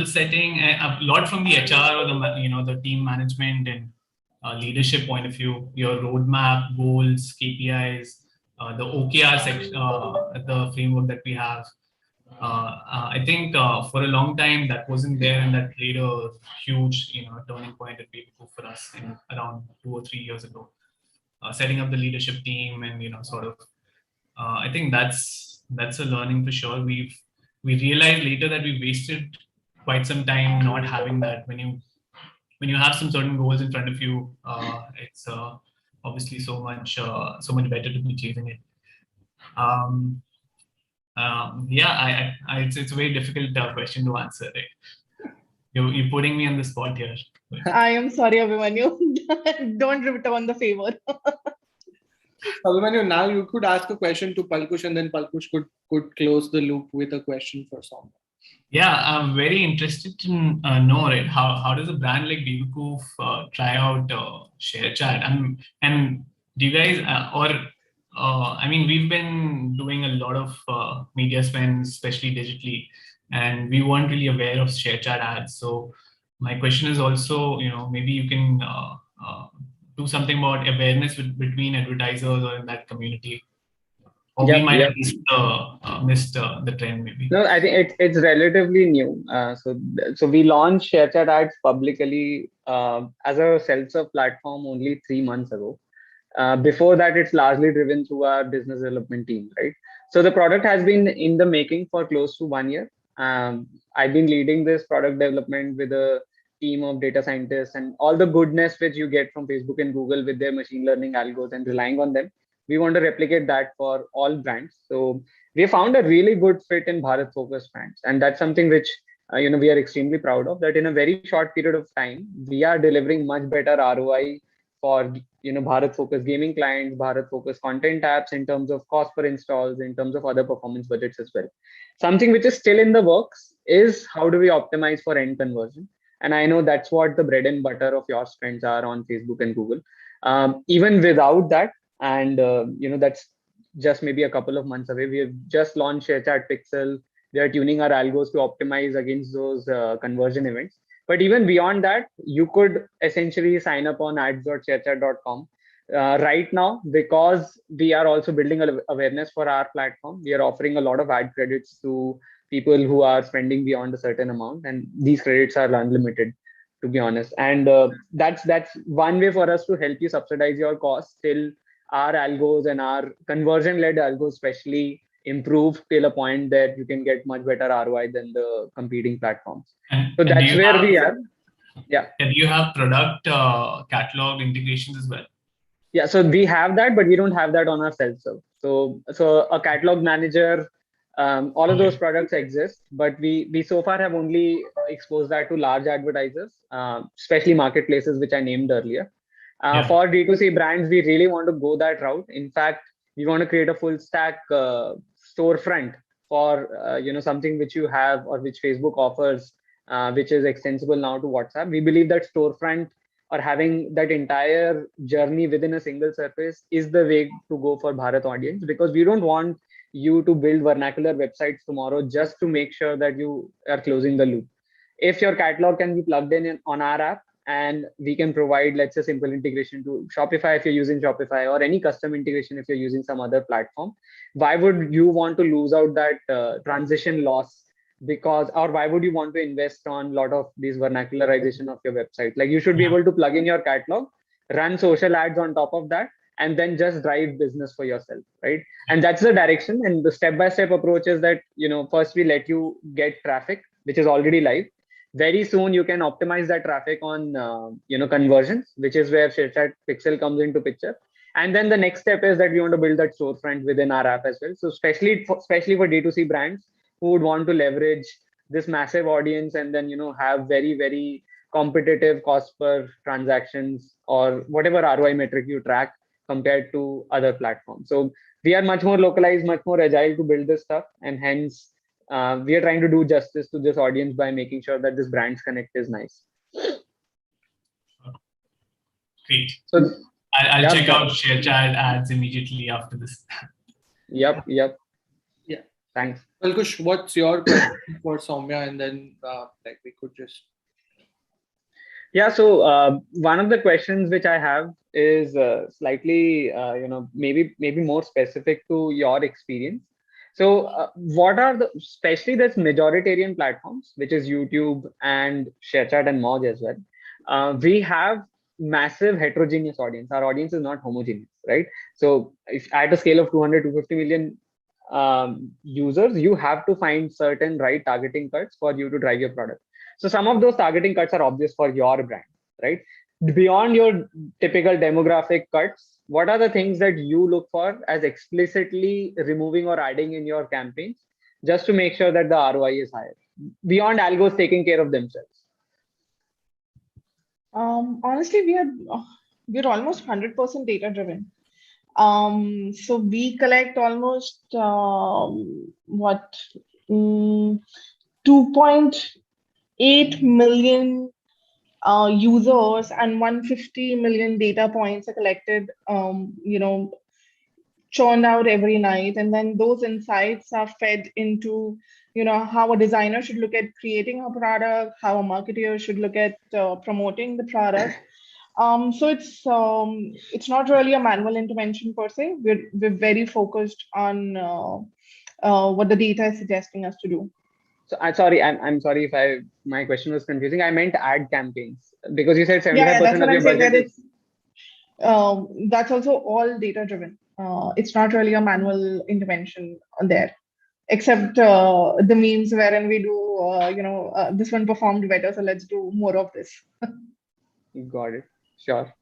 setting, a lot from the HR or the team management and leadership point of view. Your roadmap, goals, KPIs, the OKR section, the framework that we have. I think for a long time that wasn't there, and that played a huge turning point at Babyproof for us in around 2 or 3 years ago. Setting up the leadership team and sort of. I think that's a learning for sure. We realized later that we wasted quite some time not having that. When you have some certain goals in front of you, it's obviously so much better to be chasing it. Yeah, it's a very difficult question to answer. Right? You're putting me on the spot here. I am sorry, Abhimanyu. Don't return the favor. Abhimanyu, now you could ask a question to Palkush, and then Palkush could close the loop with a question for Soumya. Yeah, I'm very interested to know, right, how does a brand like Babyproof try out ShareChat? And do you guys I mean, we've been doing a lot of media spends, especially digitally, and we weren't really aware of ShareChat ads. So my question is also, maybe you can do something about awareness between advertisers or in that community. Or we might have missed the trend, maybe. No, I think it's relatively new. So we launched ShareChat ads publicly as a self-serve platform only 3 months ago. Before that, it's largely driven through our business development team, right? So the product has been in the making for close to 1 year. I've been leading this product development with a team of data scientists, and all the goodness which you get from Facebook and Google with their machine learning algos and relying on them. We want to replicate that for all brands. So we found a really good fit in Bharat Focus brands, and that's something which we are extremely proud of. That in a very short period of time, we are delivering much better ROI for Bharat Focus gaming clients, Bharat Focus content apps in terms of cost per installs, in terms of other performance budgets as well. Something which is still in the works is how do we optimize for end conversion? And I know that's what the bread and butter of your strengths are on Facebook and Google. Even without that, and that's just maybe a couple of months away. We have just launched ShareChat Pixel. We are tuning our algos to optimize against those conversion events. But even beyond that, you could essentially sign up on ads.sharechat.com. Right now, because we are also building awareness for our platform, we are offering a lot of ad credits to people who are spending beyond a certain amount, and these credits are unlimited, to be honest. And that's one way for us to help you subsidize your costs till our algos and our conversion-led algos especially improve till a point that you can get much better ROI than the competing platforms. So that's where we are. Yeah. And do you have product catalog integrations as well? Yeah, so we have that, but we don't have that on our self-serve. So a catalog manager, all of those products exist, but we so far have only exposed that to large advertisers, especially marketplaces, which I named earlier. For D2C brands, we really want to go that route. In fact, we want to create a full stack storefront for something which you have or which Facebook offers, which is extensible now to WhatsApp. We believe that storefront or having that entire journey within a single surface is the way to go for Bharat audience, because we don't want you to build vernacular websites tomorrow just to make sure that you are closing the loop. If your catalog can be plugged in on our app and we can provide, let's say, simple integration to Shopify if you're using Shopify, or any custom integration if you're using some other platform. Why would you want to lose out that transition loss? Because, or why would you want to invest on a lot of these vernacularization of your website? Like, you should be able to plug in your catalog, run social ads on top of that, and then just drive business for yourself, right? And that's the direction. And the step-by-step approach is that, first we let you get traffic which is already live. Very soon you can optimize that traffic on conversions, which is where ShareChat Pixel comes into picture. And then the next step is that we want to build that storefront within our app as well. So especially for D2C brands who would want to leverage this massive audience and then have very, very competitive cost per transactions or whatever ROI metric you track compared to other platforms. So we are much more localized, much more agile to build this stuff, and hence we are trying to do justice to this audience by making sure that this brands connect is nice. Great. So I'll check out ShareChat ads immediately after this. Yep. Yeah. Thanks. Palkush, what's your question for Soumya, and then we could just. Yeah. So one of the questions which I have is slightly, maybe more specific to your experience. So what are especially this majoritarian platforms, which is YouTube and ShareChat and Moj as well. We have massive heterogeneous audience. Our audience is not homogeneous, right? So if at a scale of 200 to 50 million users, you have to find certain right targeting cuts for you to drive your product. So some of those targeting cuts are obvious for your brand, right? Beyond your typical demographic cuts, what are the things that you look for as explicitly removing or adding in your campaigns just to make sure that the ROI is higher beyond algos taking care of themselves? Honestly, we're almost 100% data driven. So we collect almost 2.8 million users, and 150 million data points are collected, churned out every night. And then those insights are fed into, how a designer should look at creating a product, how a marketer should look at promoting the product. So it's not really a manual intervention per se. We're very focused on what the data is suggesting us to do. So I'm sorry if my question was confusing. I meant ad campaigns, because you said 75% of your budget is. That's also all data driven. It's not really a manual intervention on there, except the memes wherein we do, this one performed better, so let's do more of this. Got it. Sure.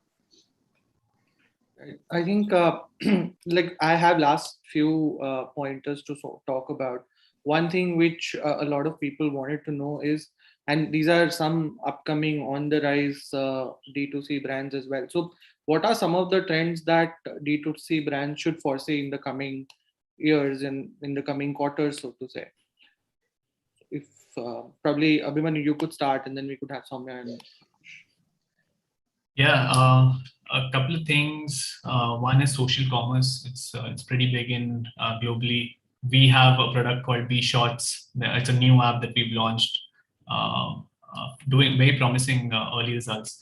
I think I have last few pointers to talk about. One thing which a lot of people wanted to know is, and these are some upcoming on the rise D2C brands as well. So what are some of the trends that D2C brands should foresee in the coming years and in the coming quarters, so to say? If probably Abhimanyu, you could start, and then we could have Soumya and. Yeah, a couple of things. One is social commerce. It's pretty big in globally. We have a product called B Shots. It's a new app that we've launched, doing very promising early results.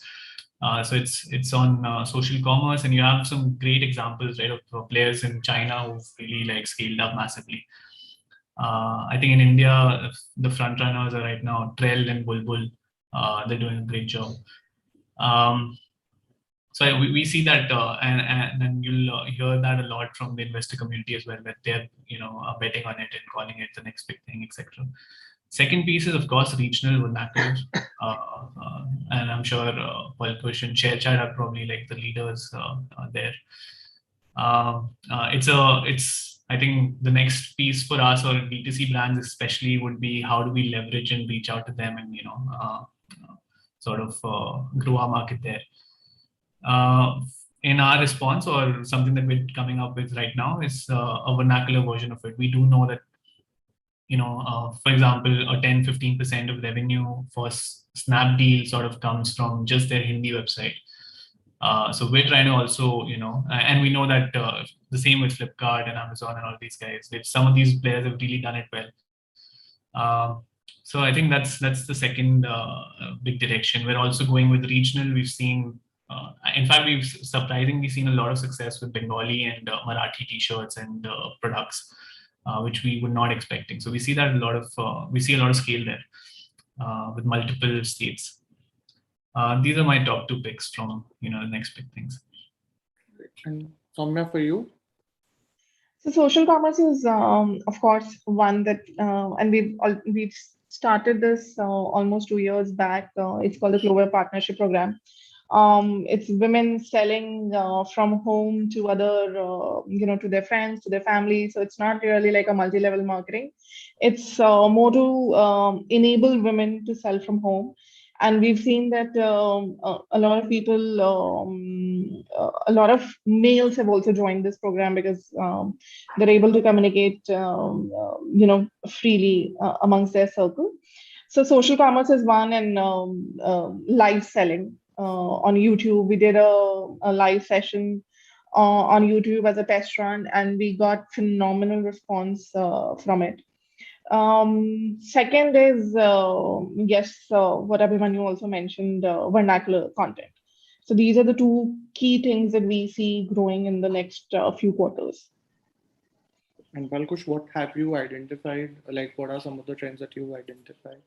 So it's on social commerce, and you have some great examples, right, of players in China who've really scaled up massively. I think in India, the front runners are right now Trell and Bulbul. They're doing a great job. So we see that, and then you'll hear that a lot from the investor community as well, that they're betting on it and calling it the next big thing, etc. Second piece is, of course, regional vernaculars, and I'm sure Palkush and ShareChat are probably the leaders there. I think the next piece for us, or B2C brands especially, would be how do we leverage and reach out to them and sort of grow our market there. In our response, or something that we're coming up with right now, is a vernacular version of it. We do know that, for example, a 10-15% of revenue for Snapdeal sort of comes from just their Hindi website. So we're trying to also, and we know that the same with Flipkart and Amazon and all these guys, that some of these players have really done it well. So I think that's the second big direction. We're also going with regional. We've seen, in fact, we've surprisingly seen a lot of success with Bengali and Marathi T-shirts and products, which we were not expecting. So we see that we see a lot of scale there with multiple states. These are my top two picks from the next big things. And Soumya, for you? So social commerce is, of course, one that, and we've started this almost 2 years back. It's called the Clovia Partnership Program. It's women selling from home to other, to their friends, to their family. So it's not really like a multi-level marketing. It's more to enable women to sell from home. And we've seen that a lot of people, a lot of males have also joined this program because they're able to communicate, freely amongst their circle. So social commerce is one, and live selling on YouTube. We did a live session on YouTube as a test run, and we got phenomenal response from it. Second is, what Abhimanyu also mentioned, vernacular content. So these are the two key things that we see growing in the next few quarters. And Palkush, what have you identified? Like, what are some of the trends that you've identified?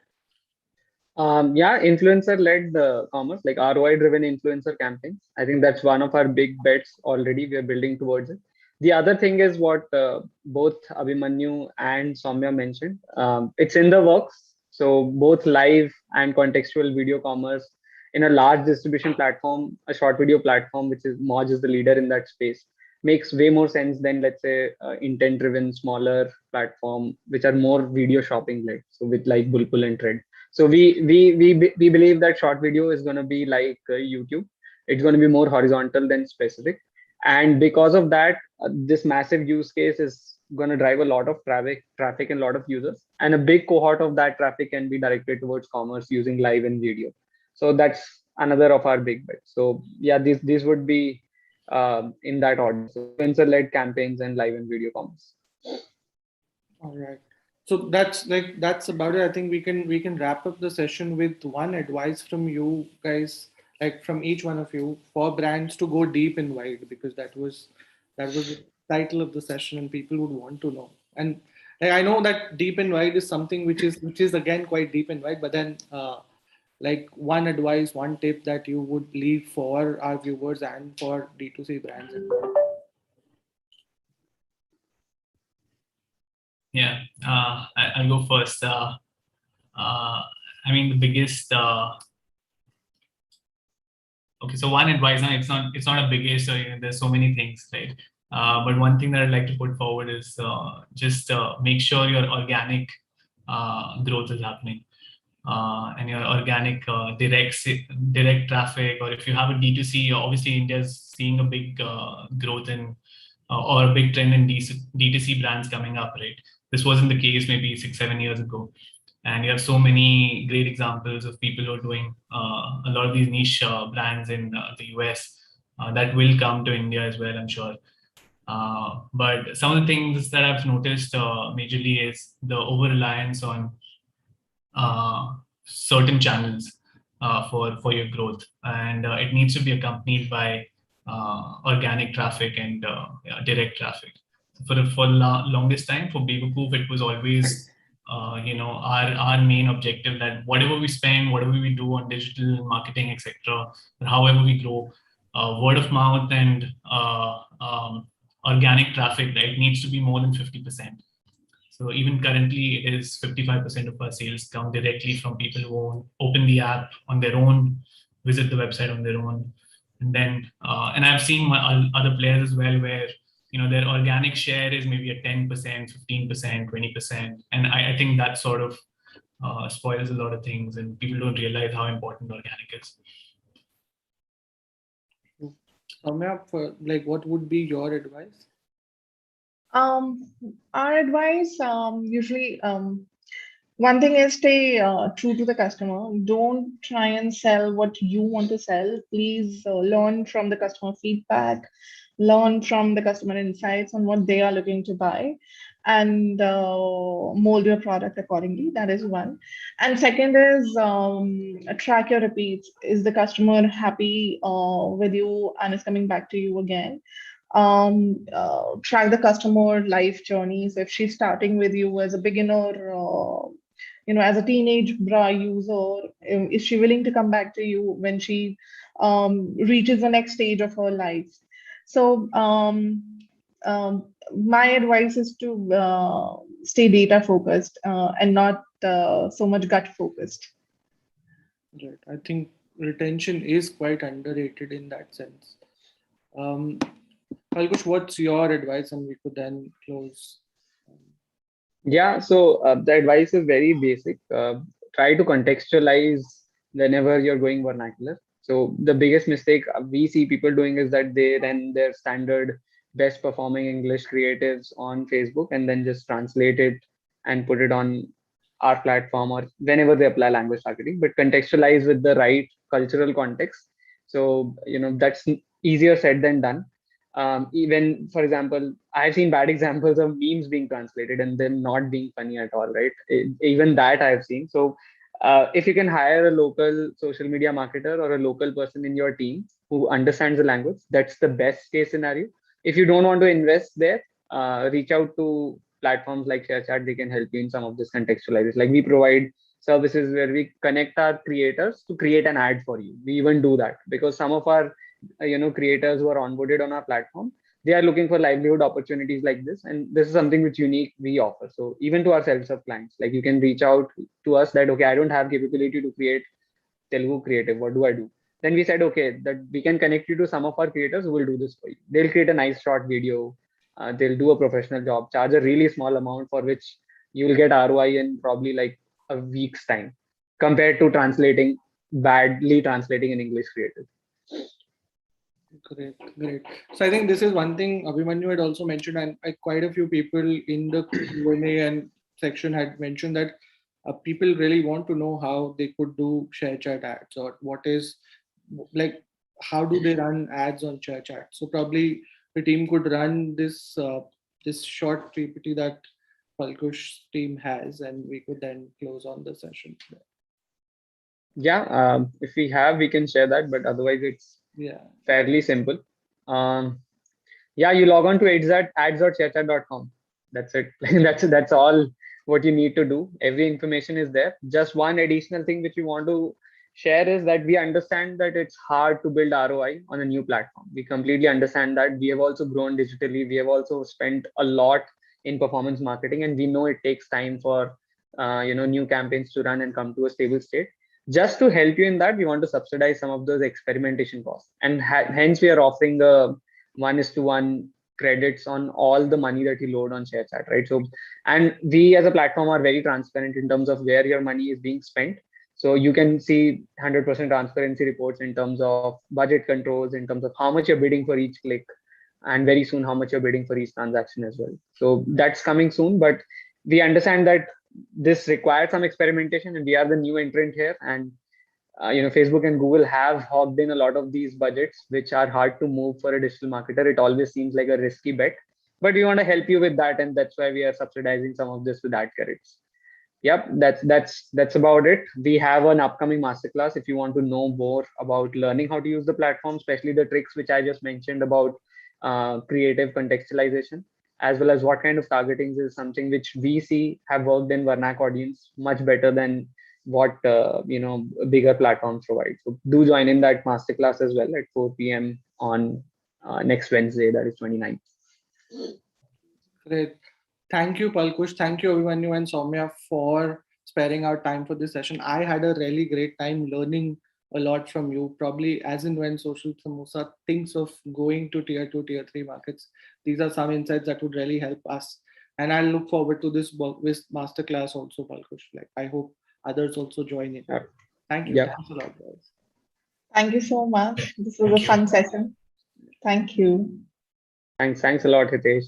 Influencer-led commerce, like ROI-driven influencer campaigns. I think that's one of our big bets already. We are building towards it. The other thing is what both Abhimanyu and Soumya mentioned. It's in the works. So both live and contextual video commerce in a large distribution platform, a short video platform, which is Moj is the leader in that space, makes way more sense than, let's say, intent-driven smaller platform, which are more video shopping led. So with like Bulkul and Thread. So we believe that short video is going to be like YouTube. It's going to be more horizontal than specific. And because of that, this massive use case is going to drive a lot of traffic and a lot of users. And a big cohort of that traffic can be directed towards commerce using live and video. So that's another of our big bets. So yeah, these would be in that order. So influencer-led campaigns and live and video commerce. All right. So that's about it. I think we can wrap up the session with one advice from you guys, like from each one of you, for brands to go deep and wide, because that was the title of the session and people would want to know. And like, I know that deep and wide is something which is again quite deep and wide, but then like one advice, one tip that you would leave for our viewers and for D2C brands. Yeah, I'll go first. I mean, the biggest. Okay, so one advice. Now it's not a biggest. So, there's so many things, right? But one thing that I'd like to put forward is just make sure your organic growth is happening. And your organic direct traffic, or if you have a D2C, obviously India's seeing a big growth in or a big trend in D2C brands coming up, right? This wasn't the case maybe 6-7 years ago. And you have so many great examples of people who are doing a lot of these niche brands in the US that will come to India as well, I'm sure. But some of the things that I've noticed majorly is the over-reliance on certain channels for your growth, and it needs to be accompanied by organic traffic and direct traffic. For the longest time, for Babypoof, it was always our main objective that whatever we spend, whatever we do on digital marketing, etc., however we grow, word of mouth and organic traffic, right, needs to be more than 50%. So even currently, it is 55% of our sales come directly from people who open the app on their own, visit the website on their own, and then and I've seen other players as well where their organic share is maybe at 10%, 15%, 20%, and I think that sort of spoils a lot of things, and people don't realize how important organic is. Soumya, what would be your advice? Our advice, usually, one thing is stay true to the customer. Don't try and sell what you want to sell. Please learn from the customer feedback, learn from the customer insights on what they are looking to buy, and mold your product accordingly. That is one. And second is track your repeats. Is the customer happy with you and is coming back to you again? Track the customer life journey. So if she's starting with you as a beginner, as a teenage bra user, is she willing to come back to you when she reaches the next stage of her life? So my advice is to stay data focused and not so much gut focused. Right. I think retention is quite underrated in that sense. Palkush, what's your advice? And we could then close. Yeah, so the advice is very basic. Try to contextualize whenever you're going vernacular. So the biggest mistake we see people doing is that they run their standard best performing English creatives on Facebook and then just translate it and put it on our platform or whenever they apply language targeting, but contextualize with the right cultural context. So, that's easier said than done. Even, for example, I've seen bad examples of memes being translated and them not being funny at all, right? Even that I've seen. So if you can hire a local social media marketer or a local person in your team who understands the language, that's the best case scenario. If you don't want to invest there, reach out to platforms like ShareChat. They can help you in some of this contextualization. Like, we provide services where we connect our creators to create an ad for you. We even do that because some of our creators who are onboarded on our platform, they are looking for livelihood opportunities like this, and this is something which unique we offer. So even to our self-serve clients, like, you can reach out to us that, okay, I don't have capability to create Telugu creative, what do I do? Then we said, okay, that we can connect you to some of our creators who will do this for you. They'll create a nice short video, they'll do a professional job, charge a really small amount for which you will get ROI in probably like a week's time, compared to badly translating an English creative. Great, great. So I think this is one thing Abhimanyu had also mentioned, and quite a few people in the Q&A and section had mentioned that people really want to know how they could do ShareChat ads, or what is, like, how do they run ads on ShareChat. So probably the team could run this this short PPT that Palkush's team has, and we could then close on the session. Yeah, if we have, we can share that, but otherwise it's fairly simple. Yeah, you log on to ads.sharechat.com. That's it. That's all what you need to do. Every information is there. Just one additional thing which we want to share is that we understand that it's hard to build ROI on a new platform. We completely understand that. We have also grown digitally. We have also spent a lot in performance marketing, and we know it takes time for new campaigns to run and come to a stable state. Just to help you in that, we want to subsidize some of those experimentation costs, and hence we are offering the 1:1 credits on all the money that you load on ShareChat, right? So, and we as a platform are very transparent in terms of where your money is being spent. So you can see 100% transparency reports in terms of budget controls, in terms of how much you're bidding for each click, and very soon how much you're bidding for each transaction as well. So that's coming soon, but we understand that this requires some experimentation, and we are the new entrant here. And Facebook and Google have hogged in a lot of these budgets, which are hard to move for a digital marketer. It always seems like a risky bet, but we want to help you with that, and that's why we are subsidizing some of this with ad credits. Yep, that's about it. We have an upcoming masterclass if you want to know more about learning how to use the platform, especially the tricks which I just mentioned about creative contextualization, as well as what kind of targeting is something which we see have worked in Vernac audience much better than what bigger platforms provide. So do join in that masterclass as well at 4 p.m. on next Wednesday, that is 29th. Great. Thank you, Palkush. Thank you, Abhimanyu and Soumya, for sparing our time for this session. I had a really great time learning a lot from you. Probably as and when Social Samosa thinks of going to tier 2, tier 3 markets, these are some insights that would really help us. And I look forward to this masterclass also, Palkush. Like, I hope others also join in. Thank you. Yeah. Thanks a lot, guys. Thank you so much. This was a fun session. Thank you. Thanks a lot, Hitesh.